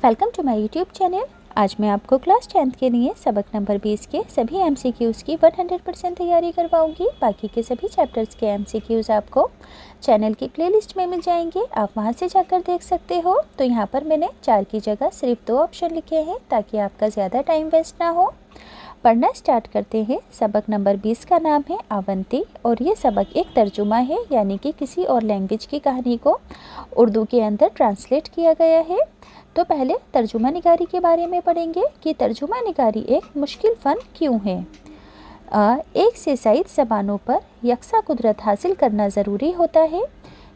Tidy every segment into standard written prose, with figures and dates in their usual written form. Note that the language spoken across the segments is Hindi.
Welcome to my YouTube channel. आज मैं आपको क्लास 10th के लिए सबक नंबर 20 के सभी एमसीक्यूज़ की 100% तैयारी करवाऊंगी। बाकी के सभी चैप्टर्स के एमसीक्यूज़ आपको चैनल की प्लेलिस्ट में मिल जाएंगे, आप वहां से जाकर देख सकते हो। तो यहाँ पर मैंने 4 की जगह सिर्फ 2 ऑप्शन लिखे हैं ताकि आपका ज़्यादा टाइम वेस्ट ना हो। पढ़ना स्टार्ट करते हैं। सबक नंबर 20 का नाम है अवंती और ये सबक एक तर्जुमा है, यानी कि किसी और लैंग्वेज की कहानी को उर्दू के अंदर ट्रांसलेट किया गया है। तो पहले तर्जुमा निगारी के बारे में पढ़ेंगे कि तर्जुमा निगारी एक मुश्किल फ़न क्यों है। एक से ज़ायद ज़बानों पर यकसा कुदरत हासिल करना ज़रूरी होता है।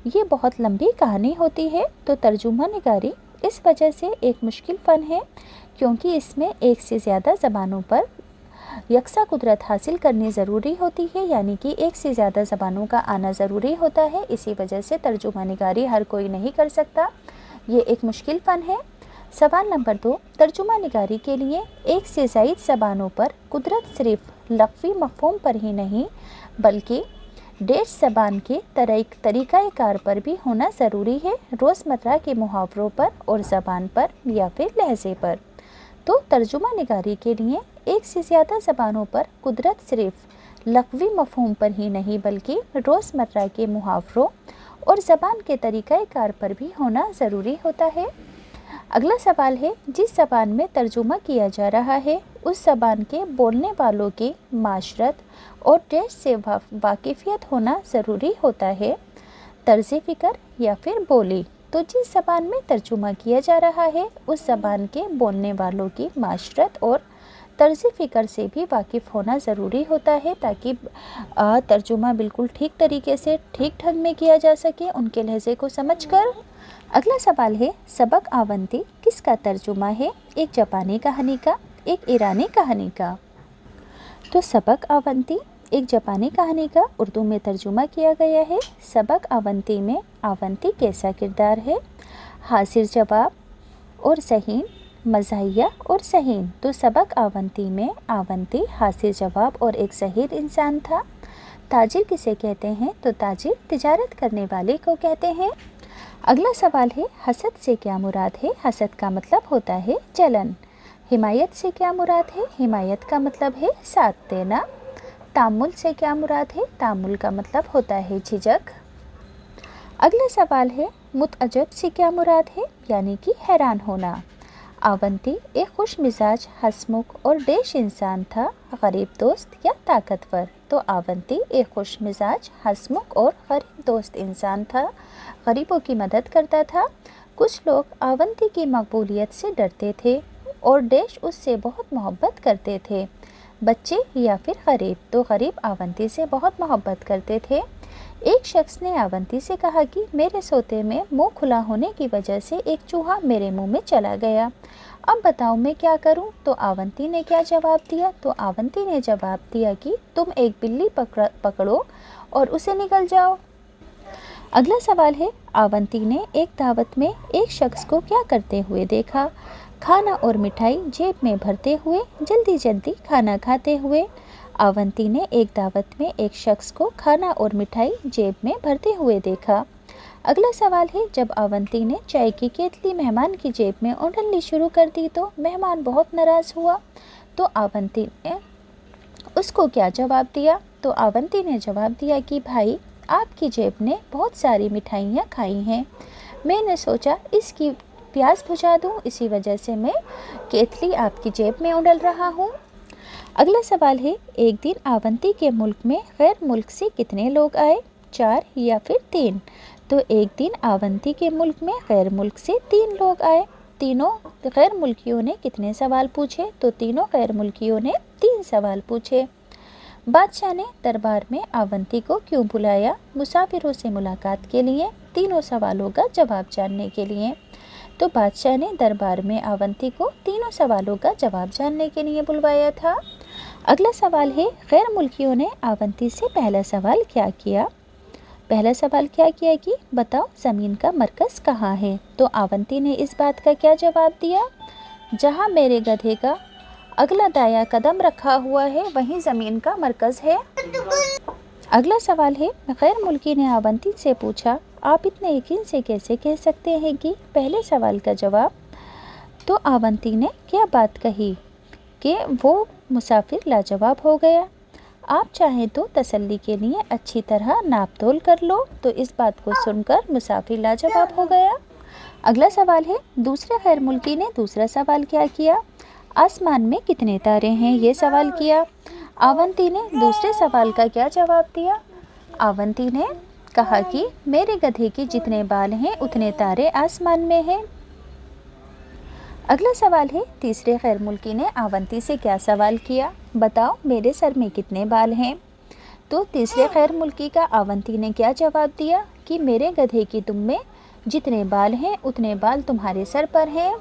ये बहुत लंबी कहानी होती है, तो तर्जुमा निगारी इस वजह से एक मुश्किल फ़न है क्योंकि इसमें एक से ज़्यादा ज़बानों पर यकसा कुदरत हासिल करनी ज़रूरी होती है, यानी कि एक से ज़्यादा ज़बानों का आना ज़रूरी होता है। इसी वजह से तर्जुमा निगारी हर कोई नहीं कर सकता, ये एक मुश्किल फ़न है। सवाल नंबर 2, तर्जुमा निगारी के लिए एक से ज़ायद ज़बानों पर कुदरत सिर्फ लफ़्ज़ी मफ़हूम पर ही नहीं बल्कि डेश ज़बान के तरीक़ाकार पर भी होना ज़रूरी है, रोज़मर्रा के मुहावरों पर और ज़बान पर या फिर लहज़े पर। तो तर्जुमा निगारी के लिए एक से ज़्यादा ज़बानों पर कुदरत सिर्फ लफ़्ज़ी मफ़हूम पर ही नहीं बल्कि रोज़मर्रा के मुहावरों और ज़बान के तरीक़ाकार पर भी होना ज़रूरी होता है। अगला सवाल है, जिस ज़बान में तर्जुमा किया जा रहा है उस ज़बान के बोलने वालों की माशरत और देश से वाकिफ़ियत होना ज़रूरी होता है, तर्ज़ फ़िक्र या फिर बोली। तो जिस ज़बान में तर्जुमा किया जा रहा है उस ज़बान के बोलने वालों की माशरत और तर्ज़ फ़िक्र से भी वाकिफ़ होना ज़रूरी होता है ताकि तर्जुमा बिल्कुल ठीक तरीके से ठीक ढंग में किया जा सके उनके लहज़े को समझकर। अगला सवाल है, सबक अवंती किसका तर्जुमा है, एक जापानी कहानी का, एक ईरानी कहानी का। तो सबक अवंती एक जापानी कहानी का उर्दू में तर्जुमा किया गया है। सबक अवंती में अवंती कैसा किरदार है, हासिर जवाब और सहीन, मज़ाहिया और सहीन। तो सबक अवंती में अवंती हासिर जवाब और एक सहीन इंसान था। ताजिर किसे कहते हैं, तो ताजिर तिजारत करने वाले को कहते हैं। अगला सवाल है, हसद से क्या मुराद है, हसद का मतलब होता है जलन। हिमायत से क्या मुराद है, हिमायत का मतलब है साथ देना। तामुल से क्या मुराद है, तामुल का मतलब होता है झिझक। अगला सवाल है, मुतअज्जब से क्या मुराद है, यानी कि हैरान होना। अवंती एक खुश मिजाज, हंसमुख और देश इंसान था, गरीब दोस्त या ताकतवर। तो अवंती एक खुश मिजाज, हंसमुख और गरीब दोस्त इंसान था, गरीबों की मदद करता था। कुछ लोग अवंती की मकबूलियत से डरते थे और देश उससे बहुत मोहब्बत करते थे, बच्चे या फिर गरीब। तो गरीब अवंती से बहुत मोहब्बत करते थे। एक शख्स ने अवंती से कहा कि मेरे सोते में मुंह खुला होने की वजह से एक चूहा मेरे मुंह में चला गया, अब बताओ मैं क्या करूं। तो अवंती ने क्या जवाब दिया, तो अवंती ने जवाब दिया कि तुम एक बिल्ली पकड़ो और उसे निकल जाओ। अगला सवाल है, अवंती ने एक दावत में एक शख्स को क्या करते हुए देखा, खाना और मिठाई जेब में भरते हुए जल्दी जल्दी खाना खाते हुए। अवंती ने एक दावत में एक शख्स को खाना और मिठाई जेब में भरते हुए देखा। अगला सवाल है, जब अवंती ने चाय की केतली मेहमान की जेब में उंडलनी शुरू कर दी तो मेहमान बहुत नाराज़ हुआ। तो अवंती ने उसको क्या जवाब दिया, तो अवंती ने जवाब दिया कि भाई आपकी जेब ने बहुत सारी मिठाइयाँ खाई हैं, मैंने सोचा इसकी प्यास बुझा दूँ, इसी वजह से मैं केतली आपकी जेब में उंडल रहा हूँ। अगला सवाल है, एक दिन अवंती के मुल्क में गैर मुल्क से कितने लोग आए, 4 या फिर 3। तो एक दिन अवंती के मुल्क में गैर मुल्क से 3 लोग आए। तीनों गैर मुल्कियों ने कितने सवाल पूछे, तो तीनों गैर मुल्कियों ने 3 सवाल पूछे। बादशाह ने दरबार में अवंती को क्यों बुलाया, मुसाफिरों से मुलाकात के लिए, तीनों सवालों का जवाब जानने के लिए। तो बादशाह ने दरबार में अवंती को तीनों सवालों का जवाब जानने के लिए बुलवाया था। अगला सवाल है, गैर मुल्कियों ने अवंती से पहला सवाल क्या किया, पहला सवाल क्या किया कि बताओ ज़मीन का मरकज़ कहाँ है। तो अवंती ने इस बात का क्या जवाब दिया, जहाँ मेरे गधे का अगला दाया कदम रखा हुआ है वहीं ज़मीन का मरकज़ है। अगला सवाल है, गैर मुल्की ने अवंती से पूछा, आप इतने यकीन से कैसे कह सकते हैं कि पहले सवाल का जवाब तो आवंती ने क्या बात कही कि वो मुसाफिर लाजवाब हो गया। आप चाहें तो तसल्ली के लिए अच्छी तरह नाप तोल कर लो। तो इस बात को सुनकर मुसाफिर लाजवाब हो गया। अगला सवाल है, दूसरे गैर मुल्की ने दूसरा सवाल क्या किया? आसमान में कितने तारे हैं, ये सवाल किया। आवंती ने दूसरे सवाल का क्या जवाब दिया? आवंती ने कहा कि मेरे गधे के जितने बाल हैं उतने तारे आसमान में हैं। अगला सवाल है, तीसरे गैर मुल्की ने आवंती से क्या सवाल किया? बताओ मेरे सर में कितने बाल हैं? तो तीसरे गैर मुल्की का आवंती ने क्या जवाब दिया कि मेरे गधे की दुम में जितने बाल हैं उतने बाल तुम्हारे सर पर हैं।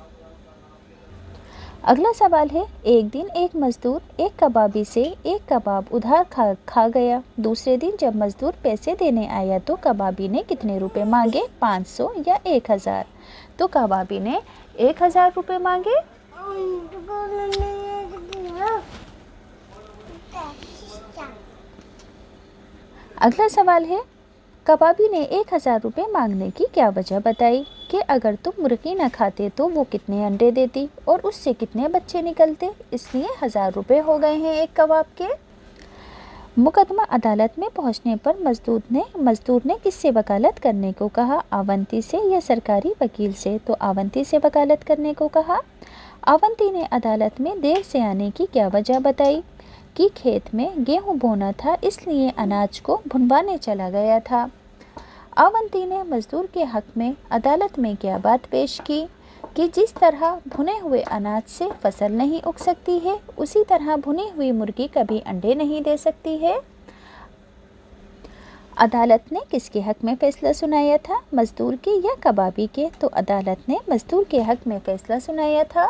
अगला सवाल है, एक दिन एक मज़दूर एक कबाबी से एक कबाब उधार खा गया। दूसरे दिन जब मज़दूर पैसे देने आया तो कबाबी ने कितने रुपए मांगे, 500 या 1000? तो कबाबी ने 1000 रुपये मांगे। अगला सवाल है, कबाबी ने 1000 रुपये मांगने की क्या वजह बताई कि अगर तुम मुर्गी न खाते तो वो कितने अंडे देती और उससे कितने बच्चे निकलते, इसलिए 1000 रुपये हो गए हैं एक कबाब के। मुकदमा अदालत में पहुंचने पर मजदूर ने किससे वकालत करने को कहा? आवंती से या सरकारी वकील से? तो आवंती से वकालत करने को कहा। आवंती ने अदालत में देर से आने की क्या वजह बताई कि खेत में गेहूं बोना था इसलिए अनाज को भुनवाने चला गया था। आवंती ने मजदूर के हक में अदालत में क्या बात पेश की कि जिस तरह भुने हुए अनाज से फसल नहीं उग सकती है उसी तरह भुनी हुई मुर्गी कभी अंडे नहीं दे सकती है। अदालत ने किसके हक में फैसला सुनाया था, मजदूर के या कबाबी के? तो अदालत ने मजदूर के हक में फैसला सुनाया था।